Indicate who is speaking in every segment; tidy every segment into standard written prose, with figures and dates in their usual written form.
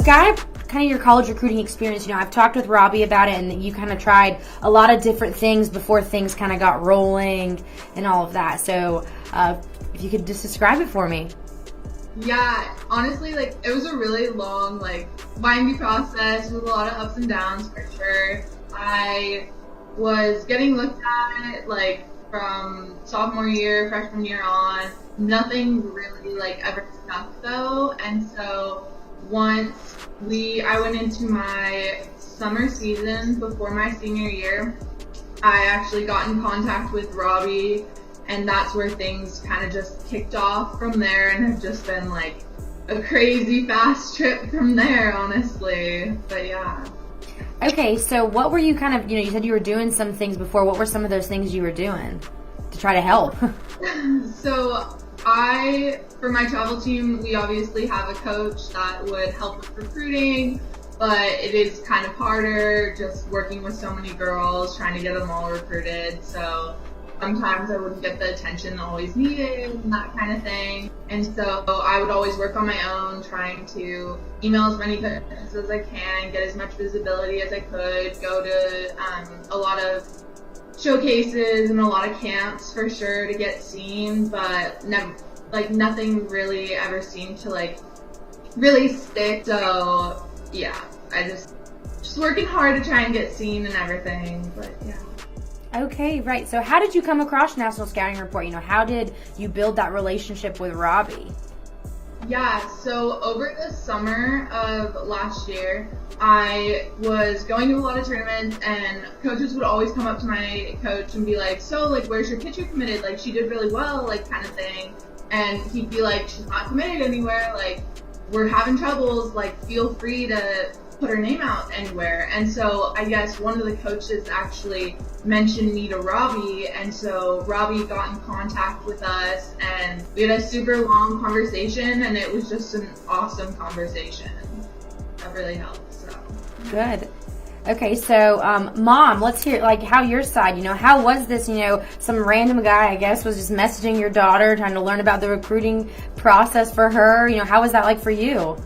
Speaker 1: describe kind of your college recruiting experience. You know, I've talked with Robby about it, and you kind of tried a lot of different things before things kind of got rolling and all of that. So if you could just describe it for me.
Speaker 2: Yeah, honestly, like, it was a really long, like, winding process with a lot of ups and downs for sure. I was getting looked at, like, from sophomore year, freshman year on. Nothing really, like, ever stuck though. And so once I went into my summer season before my senior year, I actually got in contact with Robby, and that's where things kind of just kicked off from there, and have just been like a crazy fast trip from there, honestly. But yeah.
Speaker 1: Okay, so what were you kind of, you said you were doing some things before. What were some of those things you were doing to try to help?
Speaker 2: So for my travel team, we obviously have a coach that would help with recruiting, but it is kind of harder just working with so many girls, trying to get them all recruited. So sometimes I wouldn't get the attention always needed and that kind of thing. And so I would always work on my own, trying to email as many coaches as I can, get as much visibility as I could, go to a lot of showcases and a lot of camps for sure to get seen, but nothing really ever seemed to like really stick. So yeah, I just working hard to try and get seen and everything, but yeah.
Speaker 1: Okay, right. So how did you come across National Scouting Report? How did you build that relationship with Robby?
Speaker 2: Yeah, so over the summer of last year, I was going to a lot of tournaments, and coaches would always come up to my coach and be like, so, like, where's your pitcher committed? Like, she did really well, like, kind of thing. And he'd be like, she's not committed anywhere. Like, we're having troubles. Like, feel free to put her name out anywhere. And so I guess one of the coaches actually mentioned me to Robby, and so Robby got in contact with us, and we had a super long conversation, and it was just an awesome conversation. That really helped. So
Speaker 1: good. Okay, so Mom, let's hear like how your side, how was this, some random guy, I guess, was just messaging your daughter, trying to learn about the recruiting process for her. How was that like for you?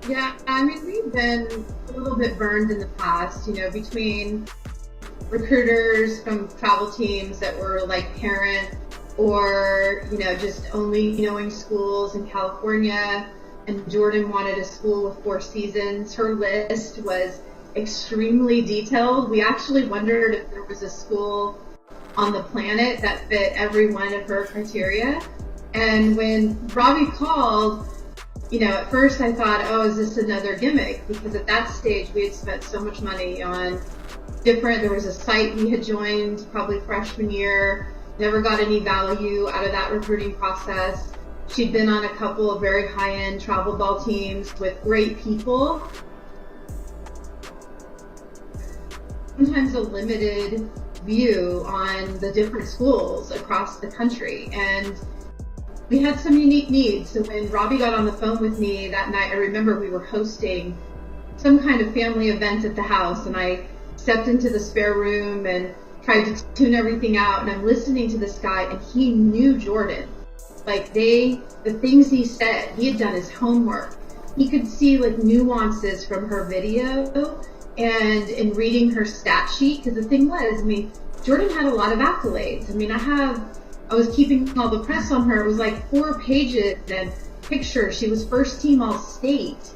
Speaker 3: Yeah, I mean, we've been a little bit burned in the past, between recruiters from travel teams that were like parent or, just only knowing schools in California. And Jordan wanted a school with 4 seasons. Her list was extremely detailed. We actually wondered if there was a school on the planet that fit every one of her criteria. And when Robby called, at first I thought, oh, is this another gimmick? Because at that stage we had spent so much money on there was a site we had joined probably freshman year, never got any value out of that recruiting process. She'd been on a couple of very high-end travel ball teams with great people. Sometimes a limited view on the different schools across the country. And we had some unique needs. So when Robby got on the phone with me that night, I remember we were hosting some kind of family event at the house, and I stepped into the spare room and tried to tune everything out, and I'm listening to this guy, and he knew Jordan. Like the things he said, he had done his homework. He could see like nuances from her video and in reading her stat sheet, because the thing was, Jordan had a lot of accolades. I was keeping all the press on her. It was like 4 pages and pictures. She was first team All-State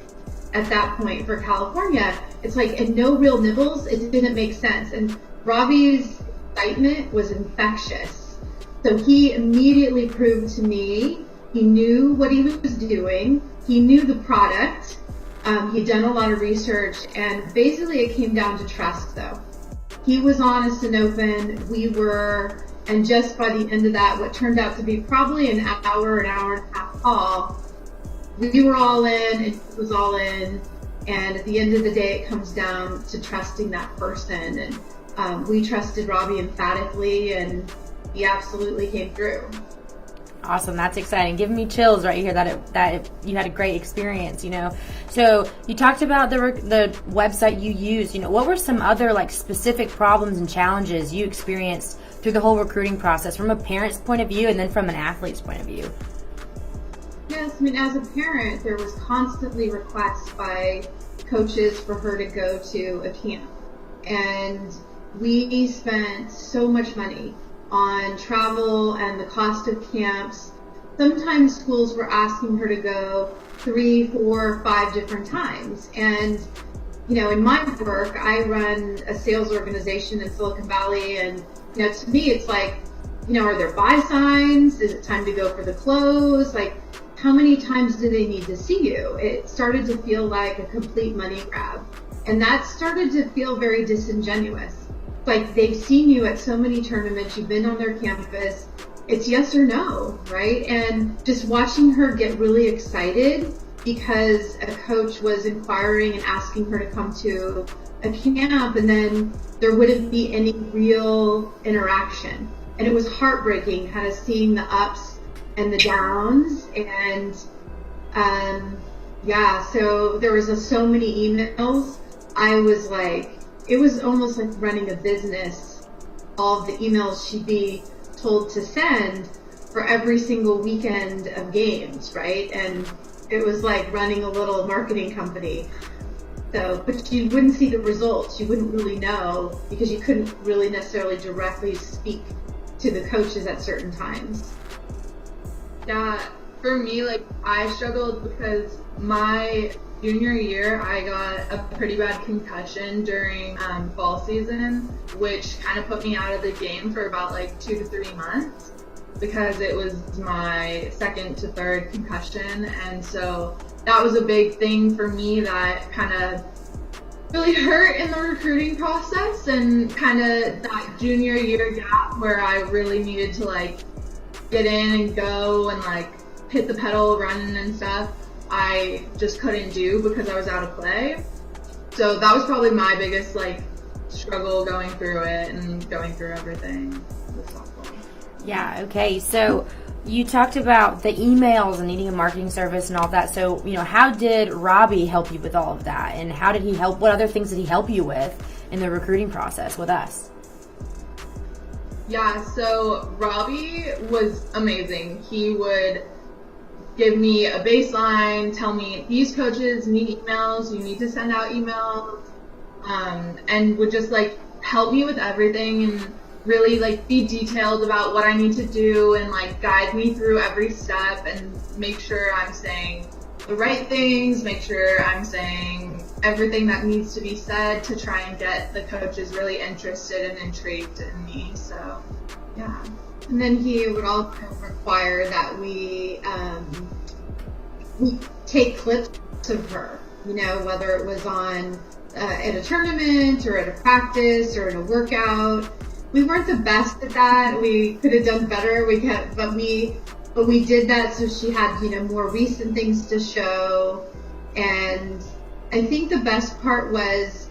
Speaker 3: at that point for California. It's like, and no real nibbles. It didn't make sense. And Robby's excitement was infectious. So he immediately proved to me he knew what he was doing. He knew the product. He'd done a lot of research, and basically it came down to trust though. He was honest and open. We were. And just by the end of that, what turned out to be probably an hour and a half call, we were all in, and he was all in. And at the end of the day, it comes down to trusting that person. And we trusted Robby emphatically, and he absolutely came through.
Speaker 1: Awesome. That's exciting. Giving me chills right here that you had a great experience, So you talked about the website you used. What were some other like specific problems and challenges you experienced through the whole recruiting process from a parent's point of view and then from an athlete's point of view?
Speaker 3: Yeah, yes, I mean, as a parent, there was constantly requests by coaches for her to go to a camp. And we spent so much money on travel and the cost of camps. Sometimes schools were asking her to go 3, 4, 5 different times. And, you know, in my work, I run a sales organization in Silicon Valley. And, you know, to me, it's like, you know, are there buy signs? Is it time to go for the close? Like, how many times do they need to see you? It started to feel like a complete money grab. And that started to feel very disingenuous. Like, they've seen you at so many tournaments, you've been on their campus, it's yes or no, right? And just watching her get really excited because a coach was inquiring and asking her to come to a camp, and then there wouldn't be any real interaction. And it was heartbreaking kind of seeing the ups and the downs. And so there was so many emails. I was like, it was almost like running a business. All of the emails she'd be told to send for every single weekend of games, right? And it was like running a little marketing company. So, but you wouldn't see the results. You wouldn't really know because you couldn't really necessarily directly speak to the coaches at certain times.
Speaker 2: Yeah, for me, like, I struggled because my junior year, I got a pretty bad concussion during fall season, which kind of put me out of the game for about like 2 to 3 months because it was my second to third concussion. And so that was a big thing for me that kind of really hurt in the recruiting process, and kind of that junior year gap where I really needed to like get in and go and like hit the pedal running and stuff. I just couldn't do because I was out of play. So that was probably my biggest like struggle going through it and going through everything with softball.
Speaker 1: Yeah, okay. So you talked about the emails and needing a marketing service and all that. So, you know, how did Robby help you with all of that? And how did he help? What other things did he help you with in the recruiting process with us?
Speaker 2: Yeah, so Robby was amazing. He would give me a baseline, tell me these coaches need emails, you need to send out emails, and would just like help me with everything and really like be detailed about what I need to do and like guide me through every step and make sure I'm saying the right things, make sure I'm saying everything that needs to be said to try and get the coaches really interested and intrigued in me. So, yeah.
Speaker 3: And then he would also require that we take clips of her, you know, whether it was on at a tournament or at a practice or in a workout. We weren't the best at that. We could have done better. But we did that so she had, you know, more recent things to show. And I think the best part was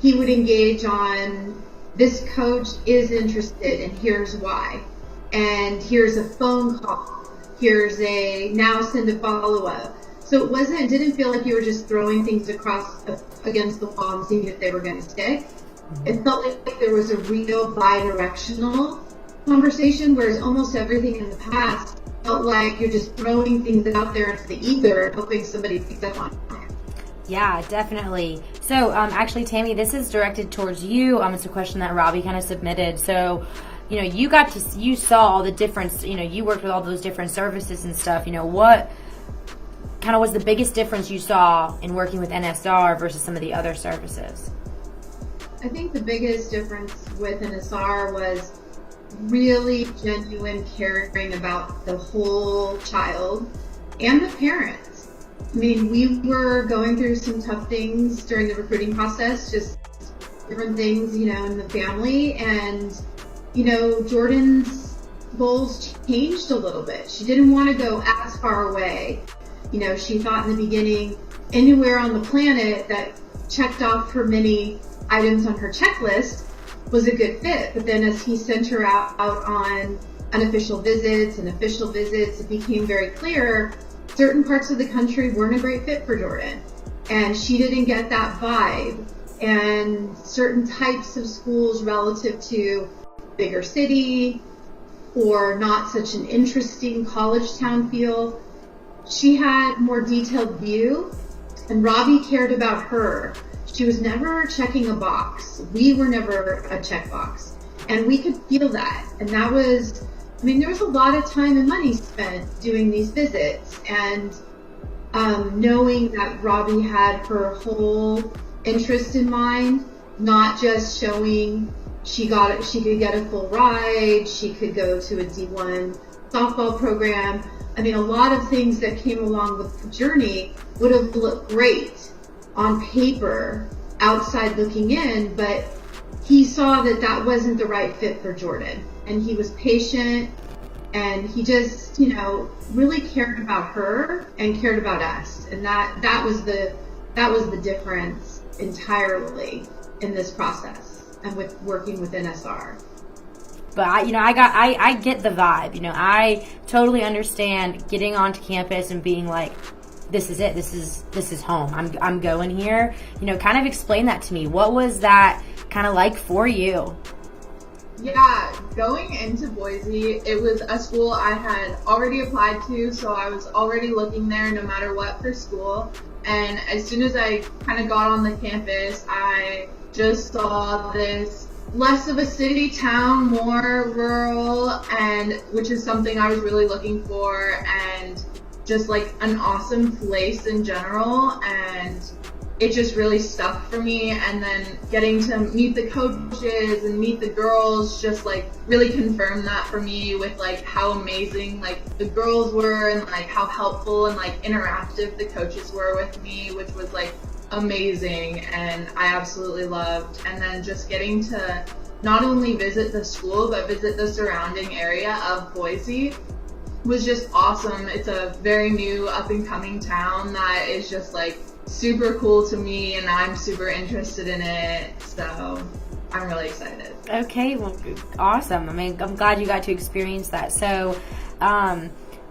Speaker 3: he would engage on, this coach is interested and here's why. And here's a phone call. Here's a now send a follow-up. So it didn't feel like you were just throwing things against the wall and seeing if they were going to stick. It felt like there was a real bi-directional conversation, whereas almost everything in the past felt like you're just throwing things out there into the ether, hoping somebody picks up on it.
Speaker 1: Yeah, definitely. So, actually, Tammy, this is directed towards you. It's a question that Robby kind of submitted. So, you know, you saw all the difference. You know, you worked with all those different services and stuff. You know, what kind of was the biggest difference you saw in working with NSR versus some of the other services?
Speaker 3: I think the biggest difference with NSR was really genuine caring about the whole child and the parents. I mean, we were going through some tough things during the recruiting process, just different things, you know, in the family. And, you know, Jordan's goals changed a little bit. She didn't want to go as far away. You know, she thought in the beginning, anywhere on the planet that checked off her many items on her checklist was a good fit. But then as he sent her out on unofficial visits and official visits, it became very clear certain parts of the country weren't a great fit for Jordan. And she didn't get that vibe. And certain types of schools relative to bigger city or not such an interesting college town feel, she had more detailed view, and Robby cared about her. She was never checking a box. We were never a checkbox. And we could feel that. And that was, there was a lot of time and money spent doing these visits. And knowing that Robby had her whole interest in mind, not just showing she could get a full ride, she could go to a D1 softball program. A lot of things that came along with the journey would have looked great on paper, outside looking in, but he saw that that wasn't the right fit for Jordan. And he was patient, and he just, really cared about her and cared about us. And that was the difference entirely in this process and with working with NSR.
Speaker 1: But I get the vibe. I totally understand getting onto campus and being like, this is it. This is home. I'm going here. Kind of explain that to me. What was that kind of like for you?
Speaker 2: Yeah, going into Boise, it was a school I had already applied to, so I was already looking there no matter what for school. And as soon as I kind of got on the campus, I just saw this less of a city town, more rural, and which is something I was really looking for, and just like an awesome place in general. And it just really stuck for me. And then getting to meet the coaches and meet the girls just like really confirmed that for me, with like how amazing like the girls were, and like how helpful and like interactive the coaches were with me, which was like amazing and I absolutely loved. And then just getting to not only visit the school but visit the surrounding area of Boise was just awesome. It's a very new up and coming town that is just like super cool to me, and I'm super interested in it, so I'm really excited.
Speaker 1: Okay, well, awesome. I'm glad you got to experience that. So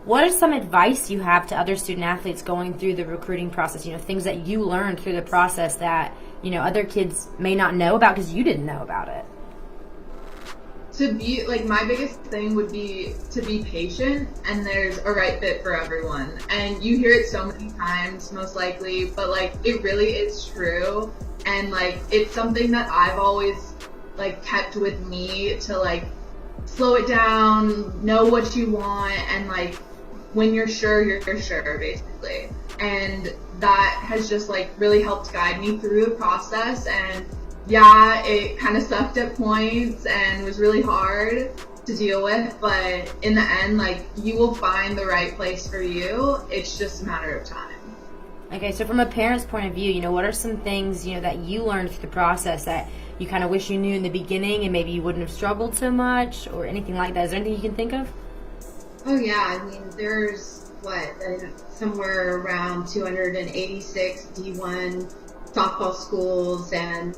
Speaker 1: what is some advice you have to other student athletes going through the recruiting process, things that you learned through the process that other kids may not know about because you didn't know about it?
Speaker 2: To be my biggest thing would be to be patient, and there's a right fit for everyone. And you hear it so many times, most likely, but it really is true. And it's something that I've always kept with me to slow it down, know what you want, and when you're sure, you're sure, basically. And that has just really helped guide me through the process. And yeah, it kind of sucked at points and was really hard to deal with, but in the end, you will find the right place for you. It's just a matter of time.
Speaker 1: Okay, so from a parent's point of view, what are some things, that you learned through the process that you kind of wish you knew in the beginning and maybe you wouldn't have struggled so much, or anything like that? Is there anything you can think of?
Speaker 3: Oh yeah, there's somewhere around 286 D1 softball schools, and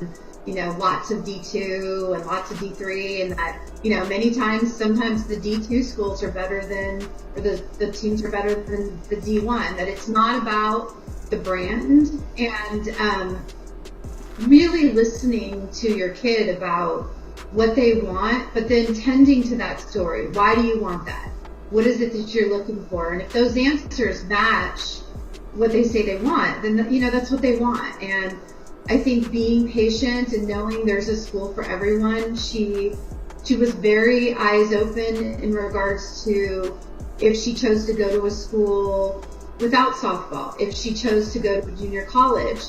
Speaker 3: lots of D2 and lots of D3, and that, many times, sometimes the D2 schools are better than, or the teams are better than the D1, that it's not about the brand, and really listening to your kid about what they want, but then tending to that story. Why do you want that? What is it that you're looking for? And if those answers match what they say they want, then, that's what they want. And I think being patient and knowing there's a school for everyone, she was very eyes open in regards to if she chose to go to a school without softball, if she chose to go to a junior college.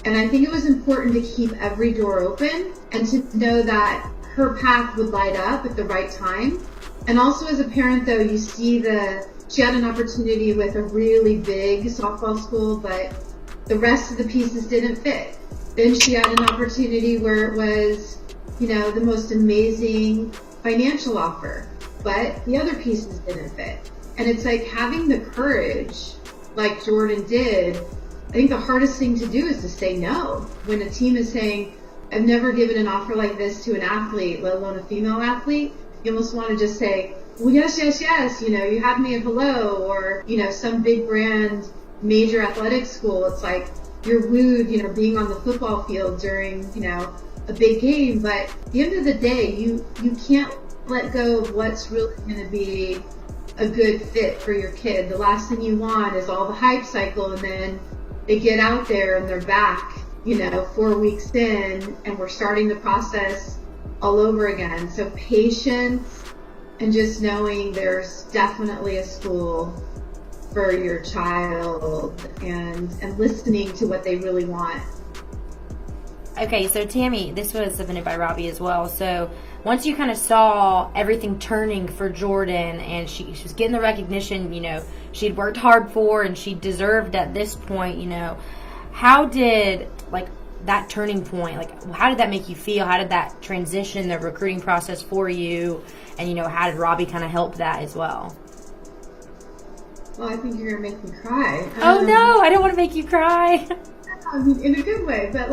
Speaker 3: And I think it was important to keep every door open and to know that her path would light up at the right time. And also as a parent, though, you see she had an opportunity with a really big softball school, but the rest of the pieces didn't fit. Then she had an opportunity where it was, the most amazing financial offer, but the other pieces didn't fit. And it's having the courage, like Jordan did. I think the hardest thing to do is to say no. When a team is saying, I've never given an offer like this to an athlete, let alone a female athlete, you almost want to just say, well, yes, yes, yes, you had me at hello, or, some big brand, major athletic school. It's you're wooed, being on the football field during, a big game. But at the end of the day, you can't let go of what's really going to be a good fit for your kid. The last thing you want is all the hype cycle, and then they get out there and they're back, 4 weeks in, and we're starting the process all over again. So patience, and just knowing there's definitely a school for your child, and listening to what they really want.
Speaker 1: Okay, so Tammy, this was submitted by Robby as well. So once you kind of saw everything turning for Jordan, and she was getting the recognition, she'd worked hard for and she deserved at this point, how did that turning point, how did that make you feel? How did that transition the recruiting process for you? And, how did Robby kind of help that as well?
Speaker 3: Well, I think you're going to make me cry.
Speaker 1: Oh, no, I don't want to make you cry.
Speaker 3: In a good way, but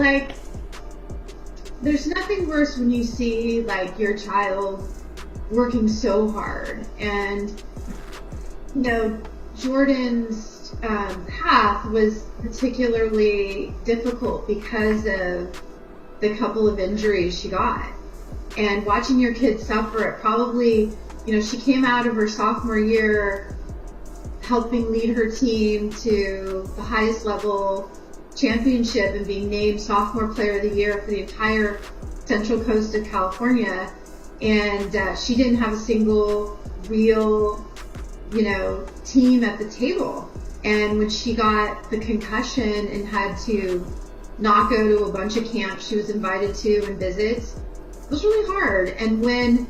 Speaker 3: there's nothing worse when you see your child working so hard. And Jordan's path was particularly difficult because of the couple of injuries she got. And watching your kid suffer, it probably, she came out of her sophomore year helping lead her team to the highest level championship and being named sophomore player of the year for the entire central coast of California, and she didn't have a single real team at the table. And when she got the concussion and had to not go to a bunch of camps she was invited to and visits, it was really hard. And when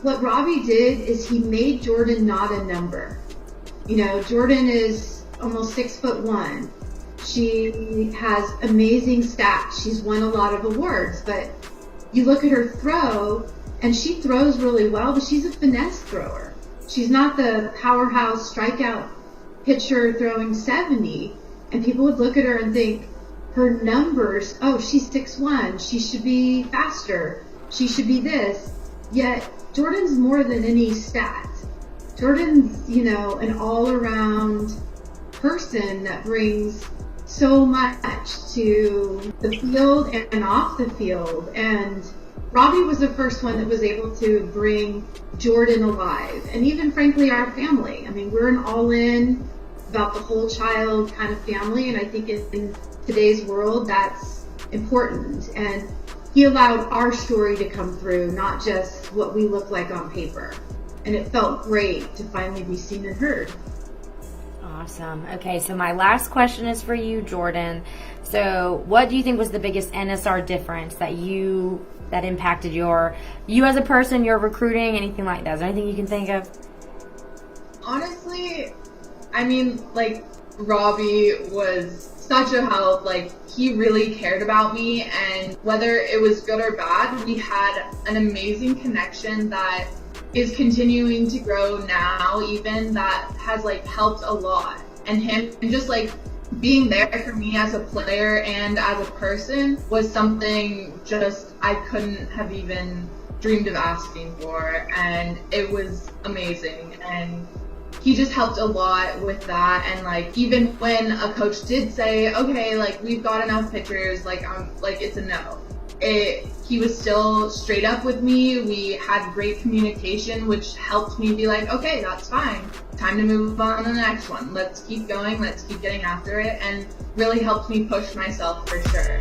Speaker 3: what Robby did is he made Jordan not a number. Jordan is almost 6'1". She has amazing stats. She's won a lot of awards, but you look at her throw, and she throws really well, but she's a finesse thrower. She's not the powerhouse strikeout pitcher throwing 70, and people would look at her and think her numbers, oh, she's 6'1", she should be faster, she should be this. Yet Jordan's more than any stat. Jordan's, an all-around person that brings so much to the field and off the field. And Robby was the first one that was able to bring Jordan alive, and even frankly our family. I mean, we're an all-in about the whole child kind of family, and I think in today's world that's important. And he allowed our story to come through, not just what we look like on paper. And it felt great to finally be seen and heard.
Speaker 1: Awesome. Okay, so my last question is for you, Jordan. So what do you think was the biggest NSR difference that impacted you as a person, your recruiting, anything like that? Is there anything you can think of?
Speaker 2: Honestly, I mean, Robby was such a help. He really cared about me, and whether it was good or bad, we had an amazing connection that is continuing to grow now, even that has helped a lot. And him just being there for me as a player and as a person was something just I couldn't have even dreamed of asking for, and it was amazing. And he just helped a lot with that. And even when a coach did say, okay, we've got enough pitchers, it's a no, he was still straight up with me. We had great communication, which helped me be okay, that's fine. Time to move on to the next one. Let's keep going. Let's keep getting after it. And really helped me push myself for sure.